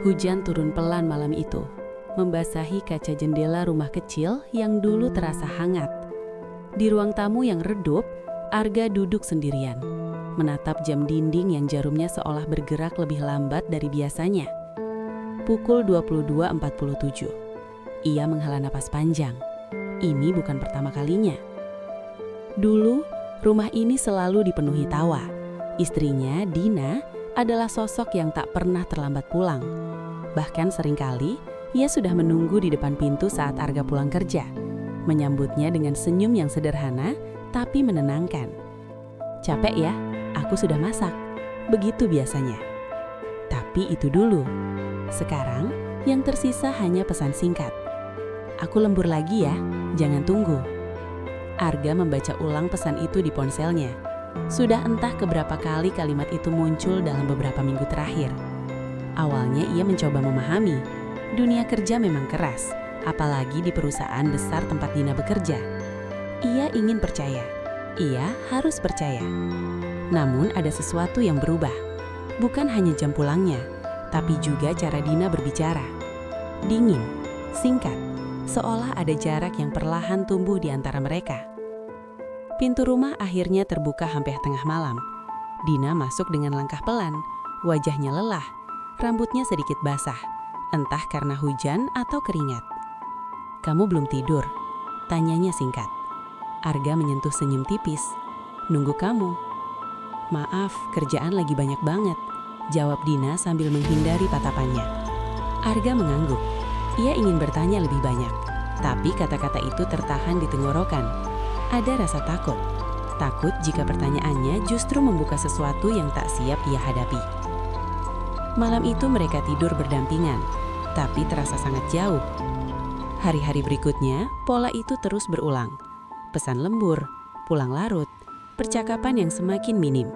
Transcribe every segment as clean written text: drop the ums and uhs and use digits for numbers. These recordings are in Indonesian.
Hujan turun pelan malam itu, membasahi kaca jendela rumah kecil yang dulu terasa hangat. Di ruang tamu yang redup, Arga duduk sendirian, menatap jam dinding yang jarumnya seolah bergerak lebih lambat dari biasanya. Pukul 22.47. Ia menghela napas panjang. Ini bukan pertama kalinya. Dulu, rumah ini selalu dipenuhi tawa. Istrinya, Dina, adalah sosok yang tak pernah terlambat pulang. Bahkan seringkali, ia sudah menunggu di depan pintu saat Arga pulang kerja, menyambutnya dengan senyum yang sederhana tapi menenangkan. "Capek ya? Aku sudah masak." Begitu biasanya. Tapi itu dulu. Sekarang, yang tersisa hanya pesan singkat. "Aku lembur lagi ya, jangan tunggu." Arga membaca ulang pesan itu di ponselnya. Sudah entah keberapa kali kalimat itu muncul dalam beberapa minggu terakhir. Awalnya ia mencoba memahami, dunia kerja memang keras, apalagi di perusahaan besar tempat Dina bekerja. Ia ingin percaya, ia harus percaya. Namun ada sesuatu yang berubah. Bukan hanya jam pulangnya, tapi juga cara Dina berbicara. Dingin, singkat, seolah ada jarak yang perlahan tumbuh di antara mereka. Pintu rumah akhirnya terbuka hampir tengah malam. Dina masuk dengan langkah pelan, wajahnya lelah, rambutnya sedikit basah, entah karena hujan atau keringat. "Kamu belum tidur?" tanyanya singkat. Arga menyentuh senyum tipis. "Nunggu kamu." "Maaf, kerjaan lagi banyak banget," jawab Dina sambil menghindari tatapannya. Arga mengangguk. Ia ingin bertanya lebih banyak, tapi kata-kata itu tertahan di tenggorokan. Ada rasa takut. Takut jika pertanyaannya justru membuka sesuatu yang tak siap ia hadapi. Malam itu mereka tidur berdampingan, tapi terasa sangat jauh. Hari-hari berikutnya, pola itu terus berulang. Pesan lembur, pulang larut, percakapan yang semakin minim.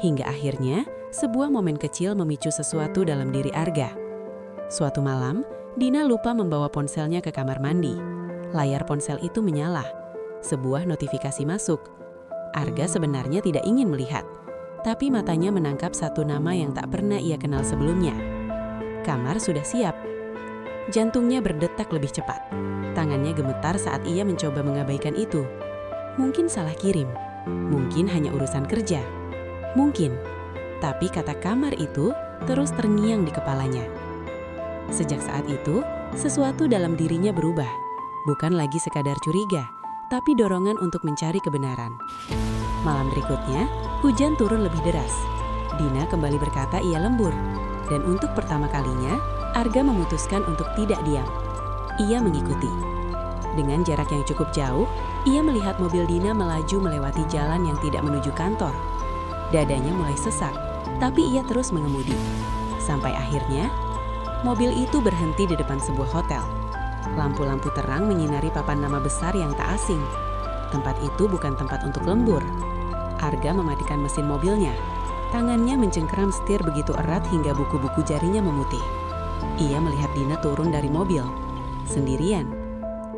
Hingga akhirnya, sebuah momen kecil memicu sesuatu dalam diri Arga. Suatu malam, Dina lupa membawa ponselnya ke kamar mandi. Layar ponsel itu menyala. Sebuah notifikasi masuk. Arga sebenarnya tidak ingin melihat, tapi matanya menangkap satu nama yang tak pernah ia kenal sebelumnya. Kamar sudah siap. Jantungnya berdetak lebih cepat. Tangannya gemetar saat ia mencoba mengabaikan itu. Mungkin salah kirim. Mungkin hanya urusan kerja. Mungkin. Tapi kata kamar itu terus terngiang di kepalanya. Sejak saat itu, sesuatu dalam dirinya berubah. Bukan lagi sekadar curiga, tapi dorongan untuk mencari kebenaran. Malam berikutnya, hujan turun lebih deras. Dina kembali berkata ia lembur. Dan untuk pertama kalinya, Arga memutuskan untuk tidak diam. Ia mengikuti. Dengan jarak yang cukup jauh, ia melihat mobil Dina melaju melewati jalan yang tidak menuju kantor. Dadanya mulai sesak, tapi ia terus mengemudi. Sampai akhirnya, mobil itu berhenti di depan sebuah hotel. Lampu-lampu terang menyinari papan nama besar yang tak asing. Tempat itu bukan tempat untuk lembur. Arga mematikan mesin mobilnya. Tangannya mencengkeram setir begitu erat hingga buku-buku jarinya memutih. Ia melihat Dina turun dari mobil, sendirian.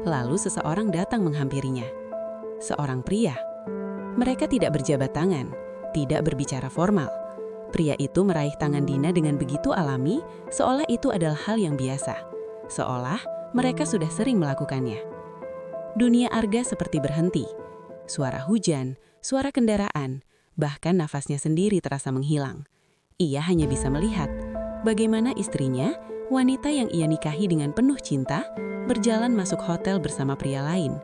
Lalu seseorang datang menghampirinya. Seorang pria. Mereka tidak berjabat tangan, tidak berbicara formal. Pria itu meraih tangan Dina dengan begitu alami, seolah itu adalah hal yang biasa. Seolah mereka sudah sering melakukannya. Dunia Arga seperti berhenti. Suara hujan, suara kendaraan, bahkan nafasnya sendiri terasa menghilang. Ia hanya bisa melihat bagaimana istrinya, wanita yang ia nikahi dengan penuh cinta, berjalan masuk hotel bersama pria lain,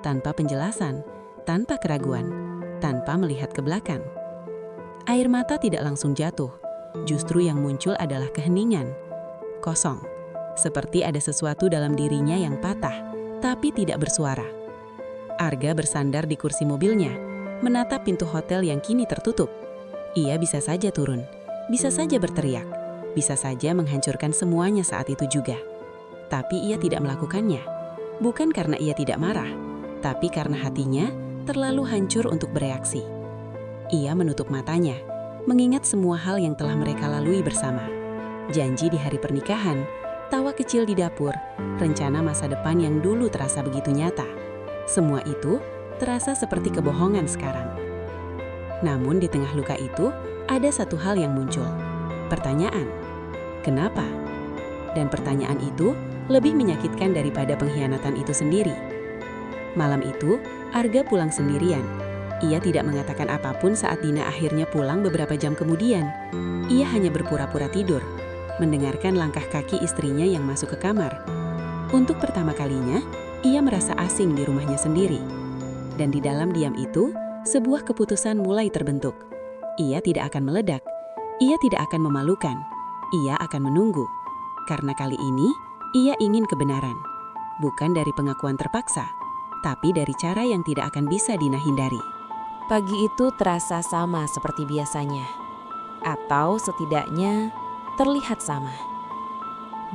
tanpa penjelasan, tanpa keraguan, tanpa melihat ke belakang. Air mata tidak langsung jatuh, justru yang muncul adalah keheningan, kosong. Seperti ada sesuatu dalam dirinya yang patah, tapi tidak bersuara. Arga bersandar di kursi mobilnya, menatap pintu hotel yang kini tertutup. Ia bisa saja turun, bisa saja berteriak, bisa saja menghancurkan semuanya saat itu juga. Tapi ia tidak melakukannya. Bukan karena ia tidak marah, tapi karena hatinya terlalu hancur untuk bereaksi. Ia menutup matanya, mengingat semua hal yang telah mereka lalui bersama. Janji di hari pernikahan, tawa kecil di dapur, rencana masa depan yang dulu terasa begitu nyata. Semua itu terasa seperti kebohongan sekarang. Namun di tengah luka itu, ada satu hal yang muncul. Pertanyaan, kenapa? Dan pertanyaan itu lebih menyakitkan daripada pengkhianatan itu sendiri. Malam itu, Arga pulang sendirian. Ia tidak mengatakan apapun saat Dina akhirnya pulang beberapa jam kemudian. Ia hanya berpura-pura tidur, mendengarkan langkah kaki istrinya yang masuk ke kamar. Untuk pertama kalinya, ia merasa asing di rumahnya sendiri. Dan di dalam diam itu, sebuah keputusan mulai terbentuk. Ia tidak akan meledak. Ia tidak akan memalukan. Ia akan menunggu. Karena kali ini, ia ingin kebenaran. Bukan dari pengakuan terpaksa, tapi dari cara yang tidak akan bisa Dina hindari. Pagi itu terasa sama seperti biasanya, atau setidaknya terlihat sama.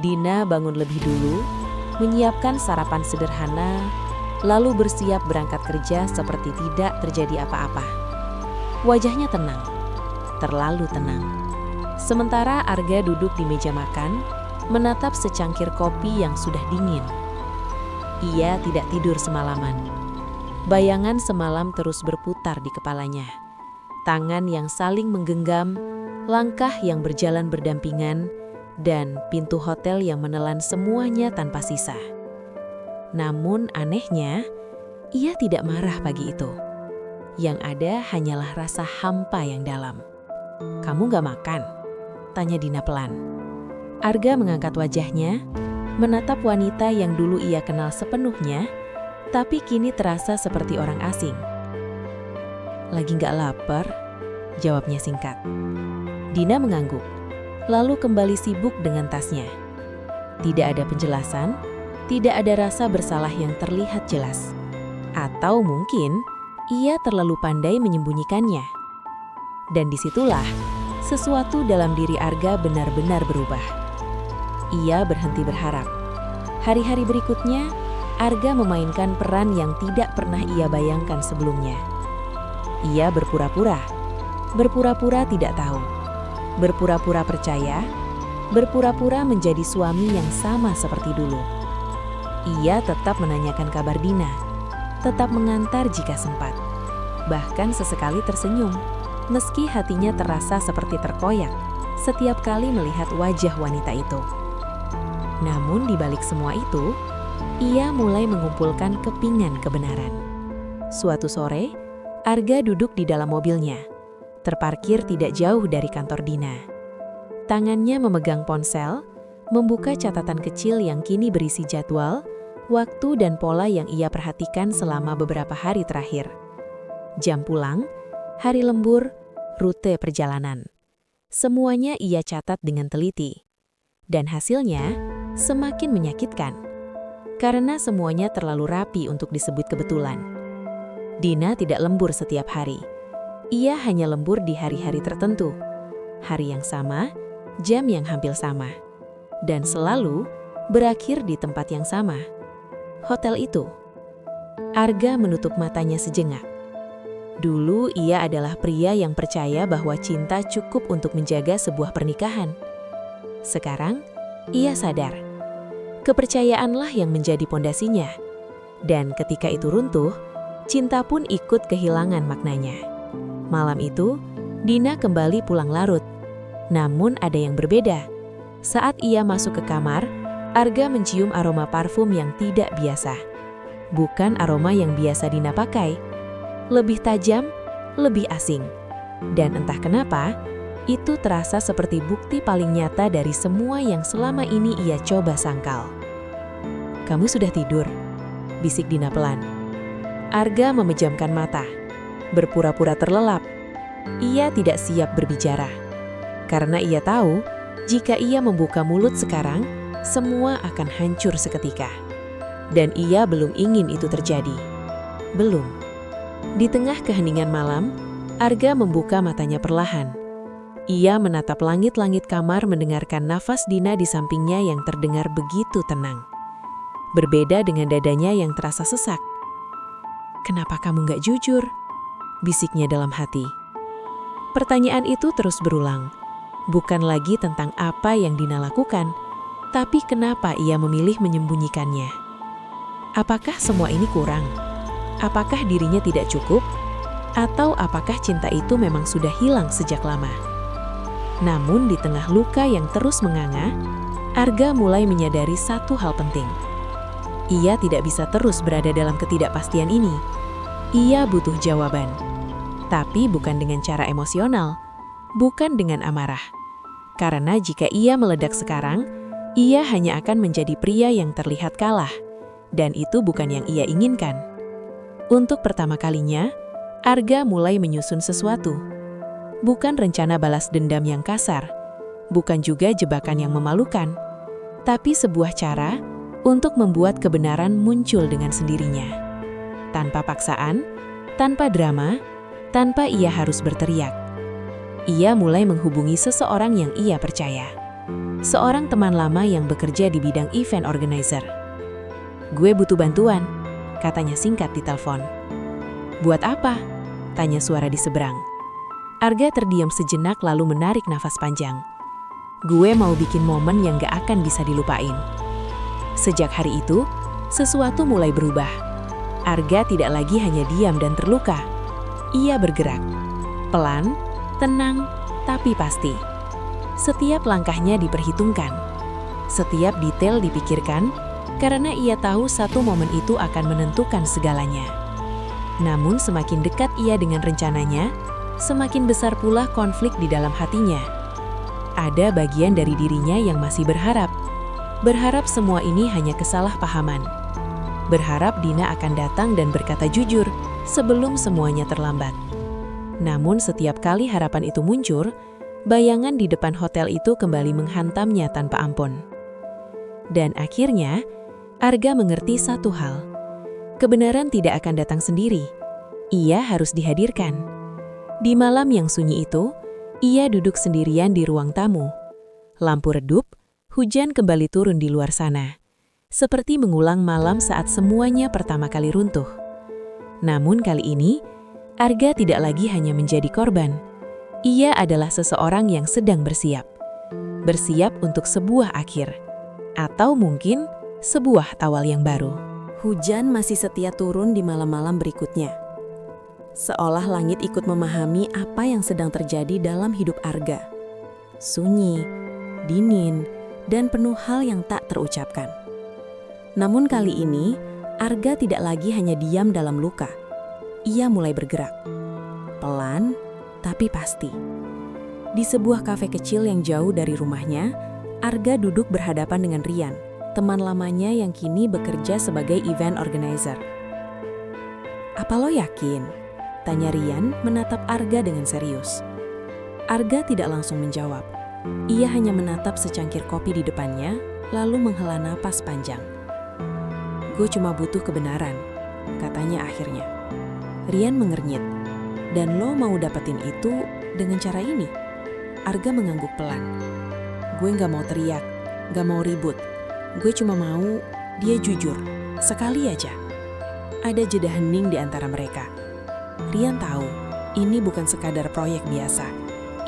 Dina bangun lebih dulu, menyiapkan sarapan sederhana, lalu bersiap berangkat kerja seperti tidak terjadi apa-apa. Wajahnya tenang, terlalu tenang. Sementara Arga duduk di meja makan, menatap secangkir kopi yang sudah dingin. Ia tidak tidur semalaman. Bayangan semalam terus berputar di kepalanya. Tangan yang saling menggenggam, langkah yang berjalan berdampingan, dan pintu hotel yang menelan semuanya tanpa sisa. Namun anehnya, ia tidak marah pagi itu. Yang ada hanyalah rasa hampa yang dalam. "Kamu gak makan?" tanya Dina pelan. Arga mengangkat wajahnya, menatap wanita yang dulu ia kenal sepenuhnya, tapi kini terasa seperti orang asing. "Lagi gak lapar?" jawabnya singkat. Dina mengangguk, lalu kembali sibuk dengan tasnya. Tidak ada penjelasan, tidak ada rasa bersalah yang terlihat jelas. Atau mungkin ia terlalu pandai menyembunyikannya. Dan disitulah sesuatu dalam diri Arga benar-benar berubah. Ia berhenti berharap. Hari-hari berikutnya, Arga memainkan peran yang tidak pernah ia bayangkan sebelumnya. Ia berpura-pura tidak tahu, berpura-pura percaya, berpura-pura menjadi suami yang sama seperti dulu. Ia tetap menanyakan kabar Dina, tetap mengantar jika sempat, bahkan sesekali tersenyum, meski hatinya terasa seperti terkoyak setiap kali melihat wajah wanita itu. Namun di balik semua itu, ia mulai mengumpulkan kepingan kebenaran. Suatu sore, Arga duduk di dalam mobilnya, terparkir tidak jauh dari kantor Dina. Tangannya memegang ponsel, membuka catatan kecil yang kini berisi jadwal, waktu dan pola yang ia perhatikan selama beberapa hari terakhir. Jam pulang, hari lembur, rute perjalanan. Semuanya ia catat dengan teliti. Dan hasilnya semakin menyakitkan, karena semuanya terlalu rapi untuk disebut kebetulan. Dina tidak lembur setiap hari. Ia hanya lembur di hari-hari tertentu. Hari yang sama, jam yang hampir sama. Dan selalu berakhir di tempat yang sama. Hotel itu. Arga menutup matanya sejenak. Dulu ia adalah pria yang percaya bahwa cinta cukup untuk menjaga sebuah pernikahan. Sekarang, ia sadar, kepercayaanlah yang menjadi pondasinya. Dan ketika itu runtuh, cinta pun ikut kehilangan maknanya. Malam itu, Dina kembali pulang larut. Namun ada yang berbeda. Saat ia masuk ke kamar, Arga mencium aroma parfum yang tidak biasa. Bukan aroma yang biasa Dina pakai. Lebih tajam, lebih asing. Dan entah kenapa, itu terasa seperti bukti paling nyata dari semua yang selama ini ia coba sangkal. "Kamu sudah tidur?" bisik Dina pelan. Arga memejamkan mata, berpura-pura terlelap. Ia tidak siap berbicara, karena ia tahu jika ia membuka mulut sekarang, semua akan hancur seketika. Dan ia belum ingin itu terjadi. Belum. Di tengah keheningan malam, Arga membuka matanya perlahan. Ia menatap langit-langit kamar mendengarkan nafas Dina di sampingnya yang terdengar begitu tenang. Berbeda dengan dadanya yang terasa sesak. "Kenapa kamu gak jujur?" bisiknya dalam hati. Pertanyaan itu terus berulang. Bukan lagi tentang apa yang Dina lakukan, tapi kenapa ia memilih menyembunyikannya. Apakah semua ini kurang? Apakah dirinya tidak cukup? Atau apakah cinta itu memang sudah hilang sejak lama? Namun di tengah luka yang terus menganga, Arga mulai menyadari satu hal penting. Ia tidak bisa terus berada dalam ketidakpastian ini. Ia butuh jawaban. Tapi bukan dengan cara emosional, bukan dengan amarah. Karena jika ia meledak sekarang, ia hanya akan menjadi pria yang terlihat kalah. Dan itu bukan yang ia inginkan. Untuk pertama kalinya, Arga mulai menyusun sesuatu. Bukan rencana balas dendam yang kasar, bukan juga jebakan yang memalukan, tapi sebuah cara untuk membuat kebenaran muncul dengan sendirinya. Tanpa paksaan, tanpa drama, tanpa ia harus berteriak. Ia mulai menghubungi seseorang yang ia percaya. Seorang teman lama yang bekerja di bidang event organizer. "Gue butuh bantuan," katanya singkat di telepon. "Buat apa?" tanya suara di seberang. Arga terdiam sejenak lalu menarik nafas panjang. "Gue mau bikin momen yang gak akan bisa dilupain." Sejak hari itu, sesuatu mulai berubah. Arga tidak lagi hanya diam dan terluka. Ia bergerak. Pelan, tenang, tapi pasti. Setiap langkahnya diperhitungkan. Setiap detail dipikirkan, karena ia tahu satu momen itu akan menentukan segalanya. Namun semakin dekat ia dengan rencananya, semakin besar pula konflik di dalam hatinya. Ada bagian dari dirinya yang masih berharap. Berharap semua ini hanya kesalahpahaman. Berharap Dina akan datang dan berkata jujur sebelum semuanya terlambat. Namun setiap kali harapan itu muncul, bayangan di depan hotel itu kembali menghantamnya tanpa ampun. Dan akhirnya, Arga mengerti satu hal. Kebenaran tidak akan datang sendiri. Ia harus dihadirkan. Di malam yang sunyi itu, ia duduk sendirian di ruang tamu. Lampu redup, hujan kembali turun di luar sana. Seperti mengulang malam saat semuanya pertama kali runtuh. Namun kali ini, Arga tidak lagi hanya menjadi korban. Ia adalah seseorang yang sedang bersiap. Bersiap untuk sebuah akhir. Atau mungkin sebuah awal yang baru. Hujan masih setia turun di malam-malam berikutnya. Seolah langit ikut memahami apa yang sedang terjadi dalam hidup Arga. Sunyi, dingin, dan penuh hal yang tak terucapkan. Namun kali ini, Arga tidak lagi hanya diam dalam luka. Ia mulai bergerak. Pelan, tapi pasti. Di sebuah kafe kecil yang jauh dari rumahnya, Arga duduk berhadapan dengan Rian, teman lamanya yang kini bekerja sebagai event organizer. "Apa lo yakin?" tanya Rian menatap Arga dengan serius. Arga tidak langsung menjawab. Ia hanya menatap secangkir kopi di depannya, lalu menghela napas panjang. "Gue cuma butuh kebenaran," katanya akhirnya. Rian mengernyit. "Dan lo mau dapetin itu dengan cara ini?" Arga mengangguk pelan. "Gue gak mau teriak, gak mau ribut. Gue cuma mau dia jujur, sekali aja." Ada jeda hening di antara mereka. Rian tahu, ini bukan sekadar proyek biasa.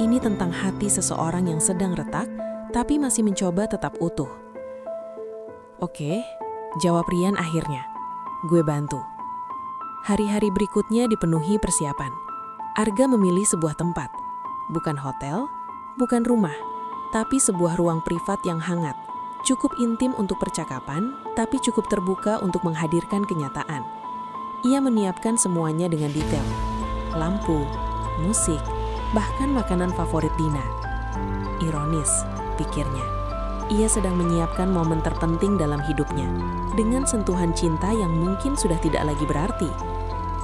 Ini tentang hati seseorang yang sedang retak, tapi masih mencoba tetap utuh. "Oke," jawab Rian akhirnya. "Gue bantu." Hari-hari berikutnya dipenuhi persiapan. Arga memilih sebuah tempat. Bukan hotel, bukan rumah, tapi sebuah ruang privat yang hangat. Cukup intim untuk percakapan, tapi cukup terbuka untuk menghadirkan kenyataan. Ia menyiapkan semuanya dengan detail. Lampu, musik, bahkan makanan favorit Dina. Ironis, pikirnya. Ia sedang menyiapkan momen terpenting dalam hidupnya, dengan sentuhan cinta yang mungkin sudah tidak lagi berarti.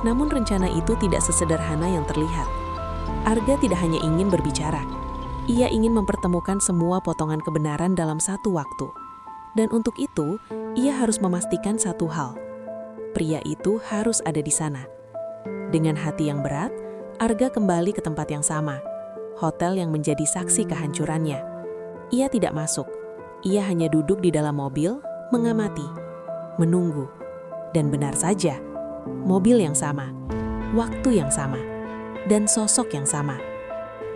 Namun rencana itu tidak sesederhana yang terlihat. Arga tidak hanya ingin berbicara. Ia ingin mempertemukan semua potongan kebenaran dalam satu waktu. Dan untuk itu, ia harus memastikan satu hal. Pria itu harus ada di sana. Dengan hati yang berat, Arga kembali ke tempat yang sama. Hotel yang menjadi saksi kehancurannya. Ia tidak masuk. Ia hanya duduk di dalam mobil, mengamati, menunggu. Dan benar saja, mobil yang sama, waktu yang sama, dan sosok yang sama.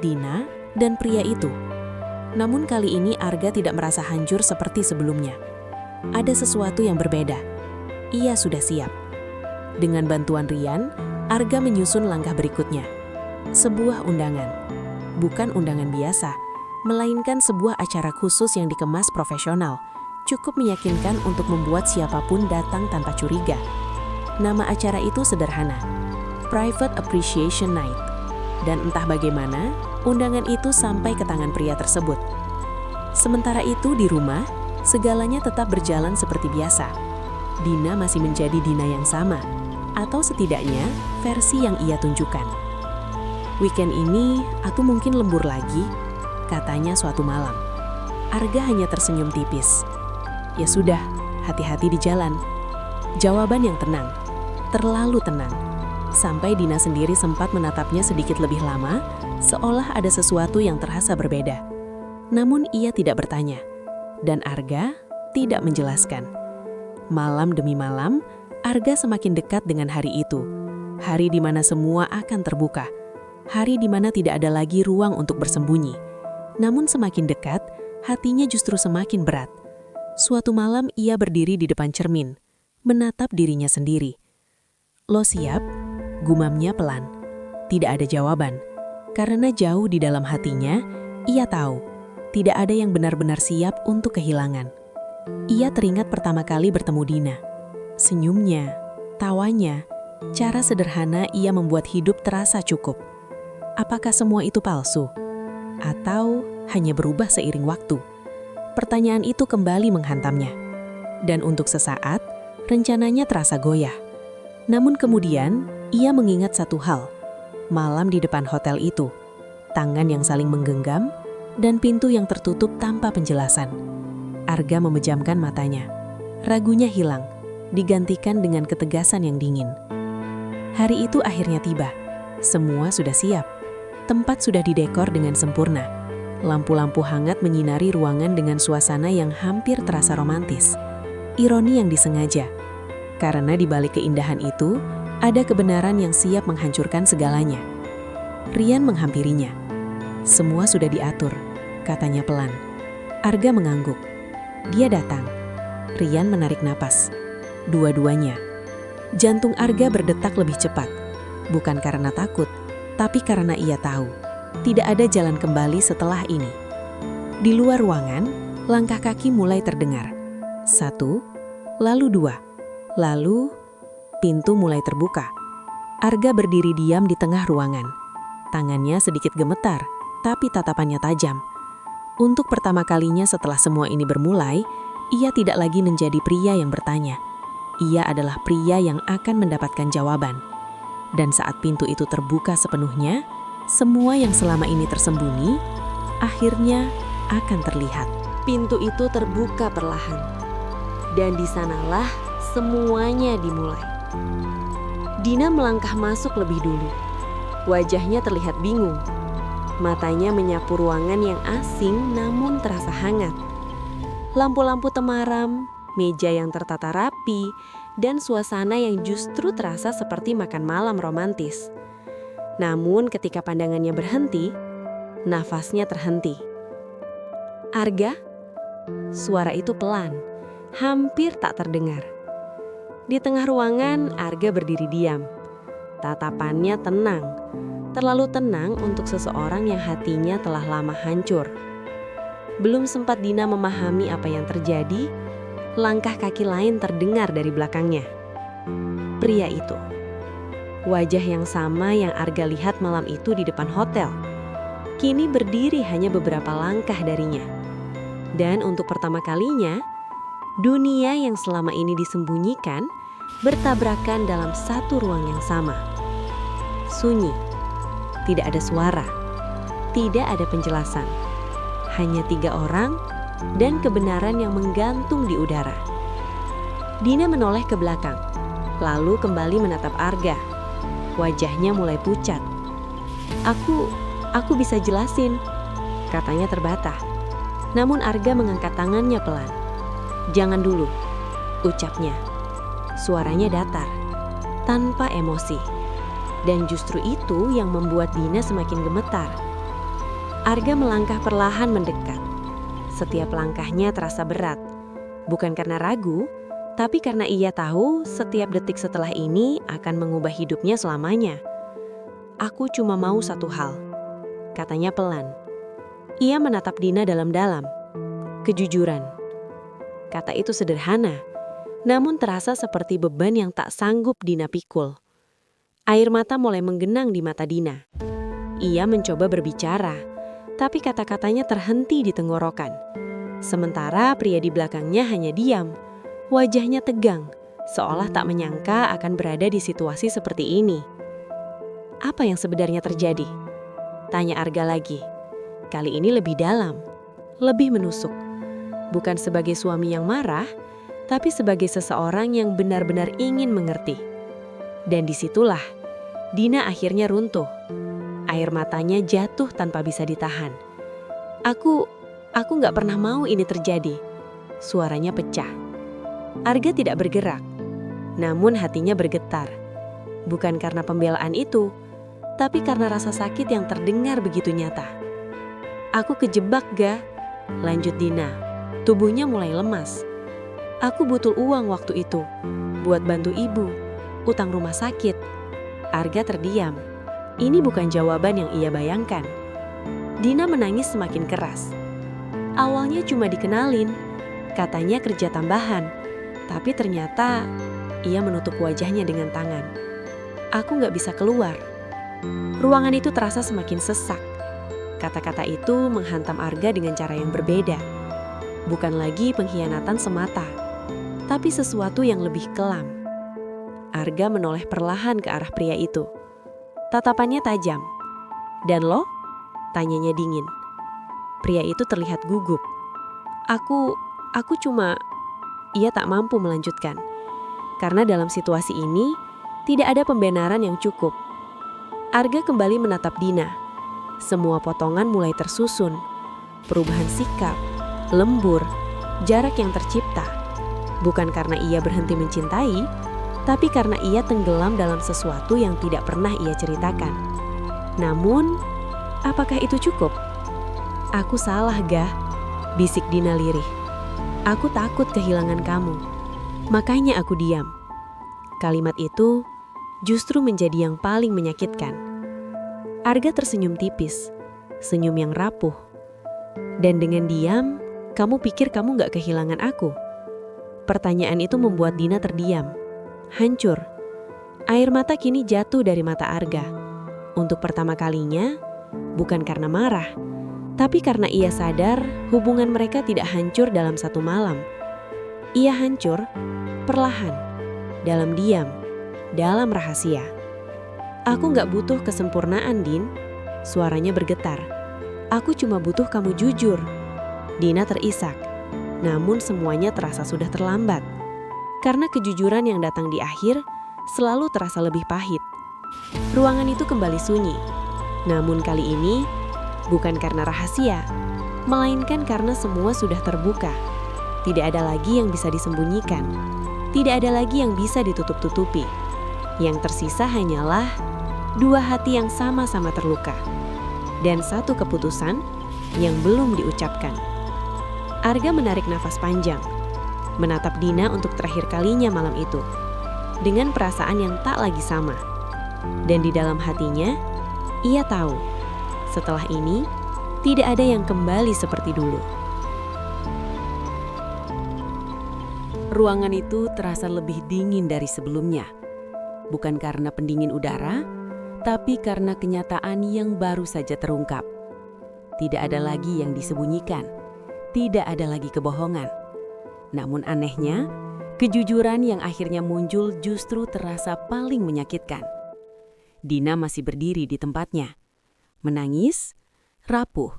Dina dan pria itu. Namun kali ini Arga tidak merasa hancur seperti sebelumnya. Ada sesuatu yang berbeda. Ia sudah siap. Dengan bantuan Rian, Arga menyusun langkah berikutnya. Sebuah undangan. Bukan undangan biasa, melainkan sebuah acara khusus yang dikemas profesional, cukup meyakinkan untuk membuat siapapun datang tanpa curiga. Nama acara itu sederhana, Private Appreciation Night. Dan entah bagaimana, undangan itu sampai ke tangan pria tersebut. Sementara itu di rumah, segalanya tetap berjalan seperti biasa. Dina masih menjadi Dina yang sama, atau setidaknya versi yang ia tunjukkan. Weekend ini, aku mungkin lembur lagi, katanya suatu malam. Arga hanya tersenyum tipis. Ya sudah, hati-hati di jalan. Jawaban yang tenang, terlalu tenang. Sampai Dina sendiri sempat menatapnya sedikit lebih lama, seolah ada sesuatu yang terasa berbeda. Namun ia tidak bertanya, dan Arga tidak menjelaskan. Malam demi malam, Arga semakin dekat dengan hari itu. Hari di mana semua akan terbuka. Hari di mana tidak ada lagi ruang untuk bersembunyi. Namun semakin dekat, hatinya justru semakin berat. Suatu malam ia berdiri di depan cermin, menatap dirinya sendiri. "Lo siap?" gumamnya pelan. Tidak ada jawaban. Karena jauh di dalam hatinya, ia tahu, tidak ada yang benar-benar siap untuk kehilangan. Ia teringat pertama kali bertemu Dina. Senyumnya, tawanya, cara sederhana ia membuat hidup terasa cukup. Apakah semua itu palsu? Atau hanya berubah seiring waktu? Pertanyaan itu kembali menghantamnya. Dan untuk sesaat, rencananya terasa goyah. Namun kemudian, ia mengingat satu hal. Malam di depan hotel itu, tangan yang saling menggenggam, dan pintu yang tertutup tanpa penjelasan. Arga memejamkan matanya. Ragunya hilang, digantikan dengan ketegasan yang dingin. Hari itu akhirnya tiba. Semua sudah siap. Tempat sudah didekor dengan sempurna. Lampu-lampu hangat menyinari ruangan dengan suasana yang hampir terasa romantis. Ironi yang disengaja. Karena di balik keindahan itu, ada kebenaran yang siap menghancurkan segalanya. Rian menghampirinya. "Semua sudah diatur," katanya pelan. Arga mengangguk. Dia datang. Rian menarik napas. Dua-duanya. Jantung Arga berdetak lebih cepat. Bukan karena takut, tapi karena ia tahu, tidak ada jalan kembali setelah ini. Di luar ruangan, langkah kaki mulai terdengar. 1, lalu 2, lalu pintu mulai terbuka. Arga berdiri diam di tengah ruangan. Tangannya sedikit gemetar, tapi tatapannya tajam. Untuk pertama kalinya setelah semua ini bermulai, ia tidak lagi menjadi pria yang bertanya. Ia adalah pria yang akan mendapatkan jawaban. Dan saat pintu itu terbuka sepenuhnya, semua yang selama ini tersembunyi, akhirnya akan terlihat. Pintu itu terbuka perlahan. Dan di sanalah semuanya dimulai. Dina melangkah masuk lebih dulu. Wajahnya terlihat bingung. Matanya menyapu ruangan yang asing namun terasa hangat. Lampu-lampu temaram, meja yang tertata rapi, dan suasana yang justru terasa seperti makan malam romantis. Namun ketika pandangannya berhenti, nafasnya terhenti. "Arga?" Suara itu pelan, hampir tak terdengar. Di tengah ruangan, Arga berdiri diam. Tatapannya tenang, terlalu tenang untuk seseorang yang hatinya telah lama hancur. Belum sempat Dina memahami apa yang terjadi, langkah kaki lain terdengar dari belakangnya. Pria itu. Wajah yang sama yang Arga lihat malam itu di depan hotel. Kini berdiri hanya beberapa langkah darinya. Dan untuk pertama kalinya, dunia yang selama ini disembunyikan bertabrakan dalam satu ruang yang sama. Sunyi. Tidak ada suara. Tidak ada penjelasan. Hanya 3 orang dan kebenaran yang menggantung di udara. Dina menoleh ke belakang, lalu kembali menatap Arga. Wajahnya mulai pucat. Aku bisa jelasin," katanya terbata. Namun Arga mengangkat tangannya pelan. "Jangan dulu," ucapnya. Suaranya datar, tanpa emosi. Dan justru itu yang membuat Dina semakin gemetar. Arga melangkah perlahan mendekat. Setiap langkahnya terasa berat, bukan karena ragu, tapi karena ia tahu setiap detik setelah ini akan mengubah hidupnya selamanya. "Aku cuma mau satu hal," katanya pelan. Ia menatap Dina dalam-dalam. Kejujuran. Kata itu sederhana, namun terasa seperti beban yang tak sanggup Dina pikul. Air mata mulai menggenang di mata Dina. Ia mencoba berbicara, tapi kata-katanya terhenti di tenggorokan. Sementara pria di belakangnya hanya diam, wajahnya tegang, seolah tak menyangka akan berada di situasi seperti ini. Apa yang sebenarnya terjadi? Tanya Arga lagi. Kali ini lebih dalam, lebih menusuk. Bukan sebagai suami yang marah, tapi sebagai seseorang yang benar-benar ingin mengerti. Dan disitulah, Dina akhirnya runtuh. Air matanya jatuh tanpa bisa ditahan. Aku gak pernah mau ini terjadi. Suaranya pecah. Arga tidak bergerak, namun hatinya bergetar. Bukan karena pembelaan itu, tapi karena rasa sakit yang terdengar begitu nyata. Aku kejebak, Ga, lanjut Dina. Tubuhnya mulai lemas. Aku butuh uang waktu itu, buat bantu ibu, utang rumah sakit. Arga terdiam. Ini bukan jawaban yang ia bayangkan. Dina menangis semakin keras. Awalnya cuma dikenalin, katanya kerja tambahan, tapi ternyata ia menutup wajahnya dengan tangan. Aku gak bisa keluar. Ruangan itu terasa semakin sesak. Kata-kata itu menghantam Arga dengan cara yang berbeda. Bukan lagi pengkhianatan semata, tapi sesuatu yang lebih kelam. Arga menoleh perlahan ke arah pria itu. Tatapannya tajam. Dan lo? Tanyanya dingin. Pria itu terlihat gugup. Aku cuma... Ia tak mampu melanjutkan. Karena dalam situasi ini, tidak ada pembenaran yang cukup. Arga kembali menatap Dina. Semua potongan mulai tersusun. Perubahan sikap, lembur, jarak yang tercipta. Bukan karena ia berhenti mencintai, tapi karena ia tenggelam dalam sesuatu yang tidak pernah ia ceritakan. Namun, apakah itu cukup? Aku salah, Ga, bisik Dina lirih. Aku takut kehilangan kamu. Makanya aku diam. Kalimat itu justru menjadi yang paling menyakitkan. Arga tersenyum tipis, senyum yang rapuh. Dan dengan diam, kamu pikir kamu gak kehilangan aku? Pertanyaan itu membuat Dina terdiam. Hancur. Air mata kini jatuh dari mata Arga. Untuk pertama kalinya, bukan karena marah, tapi karena ia sadar hubungan mereka tidak hancur dalam satu malam. Ia hancur perlahan, dalam diam, dalam rahasia. Aku gak butuh kesempurnaan, Din. Suaranya bergetar. Aku cuma butuh kamu jujur. Dina terisak, namun semuanya terasa sudah terlambat. Karena kejujuran yang datang di akhir selalu terasa lebih pahit. Ruangan itu kembali sunyi. Namun kali ini bukan karena rahasia, melainkan karena semua sudah terbuka. Tidak ada lagi yang bisa disembunyikan. Tidak ada lagi yang bisa ditutup-tutupi. Yang tersisa hanyalah dua hati yang sama-sama terluka. Dan satu keputusan yang belum diucapkan. Arga menarik nafas panjang. Menatap Dina untuk terakhir kalinya malam itu, dengan perasaan yang tak lagi sama. Dan di dalam hatinya, ia tahu, setelah ini, tidak ada yang kembali seperti dulu. Ruangan itu terasa lebih dingin dari sebelumnya. Bukan karena pendingin udara, tapi karena kenyataan yang baru saja terungkap. Tidak ada lagi yang disembunyikan, tidak ada lagi kebohongan. Namun anehnya, kejujuran yang akhirnya muncul justru terasa paling menyakitkan. Dina masih berdiri di tempatnya, menangis, rapuh,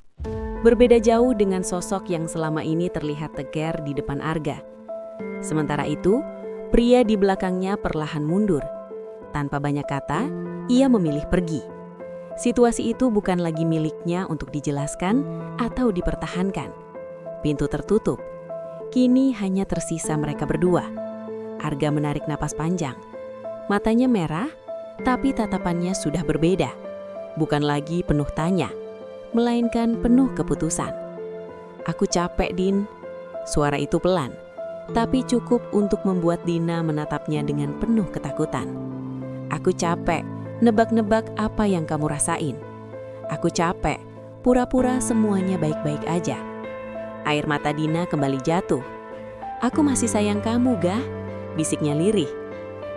berbeda jauh dengan sosok yang selama ini terlihat tegar di depan Arga. Sementara itu, pria di belakangnya perlahan mundur. Tanpa banyak kata, ia memilih pergi. Situasi itu bukan lagi miliknya untuk dijelaskan atau dipertahankan. Pintu tertutup. Kini hanya tersisa mereka berdua. Arga menarik napas panjang. Matanya merah, tapi tatapannya sudah berbeda. Bukan lagi penuh tanya, melainkan penuh keputusan. Aku capek, Din. Suara itu pelan, tapi cukup untuk membuat Dina menatapnya dengan penuh ketakutan. Aku capek nebak-nebak apa yang kamu rasain. Aku capek Pura-pura semuanya baik-baik aja. Air mata Dina kembali jatuh. "Aku masih sayang kamu, Gah," bisiknya lirih.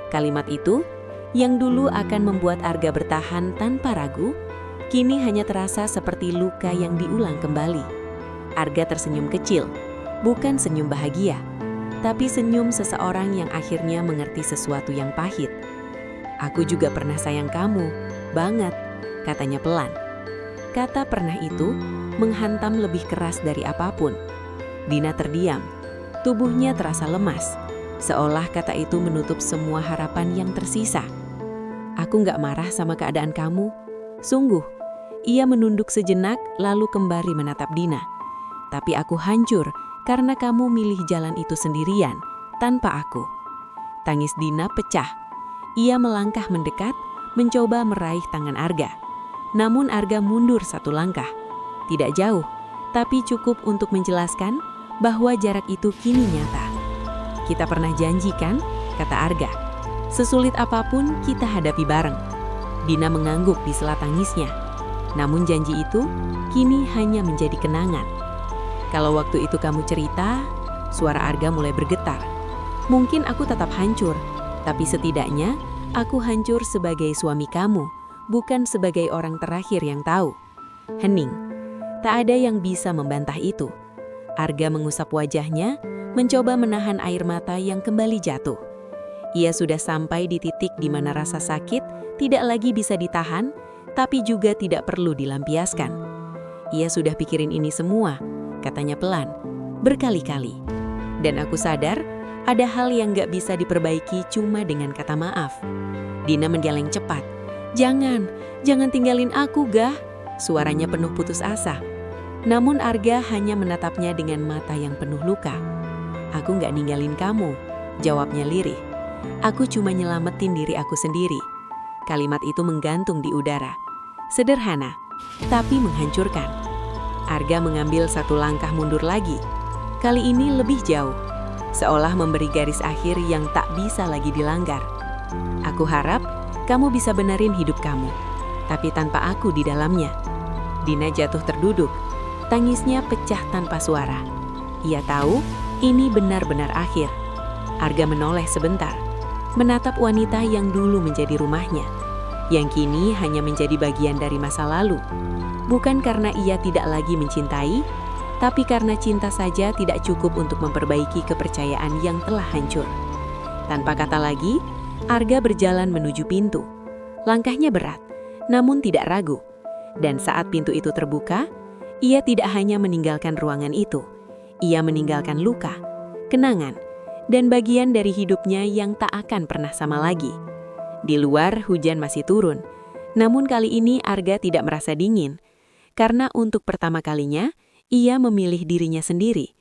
Kalimat itu, yang dulu akan membuat Arga bertahan tanpa ragu, kini hanya terasa seperti luka yang diulang kembali. Arga tersenyum kecil, bukan senyum bahagia, tapi senyum seseorang yang akhirnya mengerti sesuatu yang pahit. "Aku juga pernah sayang kamu, banget," katanya pelan. Kata pernah itu menghantam lebih keras dari apapun. Dina terdiam, tubuhnya terasa lemas, seolah kata itu menutup semua harapan yang tersisa. "Aku nggak marah sama keadaan kamu, sungguh." Ia menunduk sejenak lalu kembali menatap Dina. "Tapi aku hancur karena kamu milih jalan itu sendirian, tanpa aku." Tangis Dina pecah. Ia melangkah mendekat, mencoba meraih tangan Arga. Namun Arga mundur satu langkah. Tidak jauh, tapi cukup untuk menjelaskan bahwa jarak itu kini nyata. "Kita pernah janji kan?" kata Arga. "Sesulit apapun kita hadapi bareng." Dina mengangguk di sela tangisnya. Namun janji itu kini hanya menjadi kenangan. "Kalau waktu itu kamu cerita," suara Arga mulai bergetar. "Mungkin aku tetap hancur, tapi setidaknya aku hancur sebagai suami kamu, bukan sebagai orang terakhir yang tahu." Hening. Tak ada yang bisa membantah itu. Arga mengusap wajahnya, mencoba menahan air mata yang kembali jatuh. Ia sudah sampai di titik di mana rasa sakit tidak lagi bisa ditahan, tapi juga tidak perlu dilampiaskan. "Ia sudah pikirin ini semua," katanya pelan, "berkali-kali. Dan aku sadar, ada hal yang gak bisa diperbaiki cuma dengan kata maaf." Dina menggeleng cepat. Jangan tinggalin aku, Gah," suaranya penuh putus asa. Namun Arga hanya menatapnya dengan mata yang penuh luka. "Aku gak ninggalin kamu," jawabnya lirih. "Aku cuma nyelamatin diri aku sendiri." Kalimat itu menggantung di udara. Sederhana, tapi menghancurkan. Arga mengambil satu langkah mundur lagi. Kali ini lebih jauh, seolah memberi garis akhir yang tak bisa lagi dilanggar. "Aku harap kamu bisa benerin hidup kamu, tapi tanpa aku di dalamnya." Dina jatuh terduduk. Tangisnya pecah tanpa suara. Ia tahu ini benar-benar akhir. Arga menoleh sebentar, menatap wanita yang dulu menjadi rumahnya, yang kini hanya menjadi bagian dari masa lalu. Bukan karena ia tidak lagi mencintai, tapi karena cinta saja tidak cukup untuk memperbaiki kepercayaan yang telah hancur. Tanpa kata lagi, Arga berjalan menuju pintu. Langkahnya berat, namun tidak ragu. Dan saat pintu itu terbuka, ia tidak hanya meninggalkan ruangan itu. Ia meninggalkan luka, kenangan, dan bagian dari hidupnya yang tak akan pernah sama lagi. Di luar hujan masih turun, namun kali ini Arga tidak merasa dingin. Karena untuk pertama kalinya, ia memilih dirinya sendiri.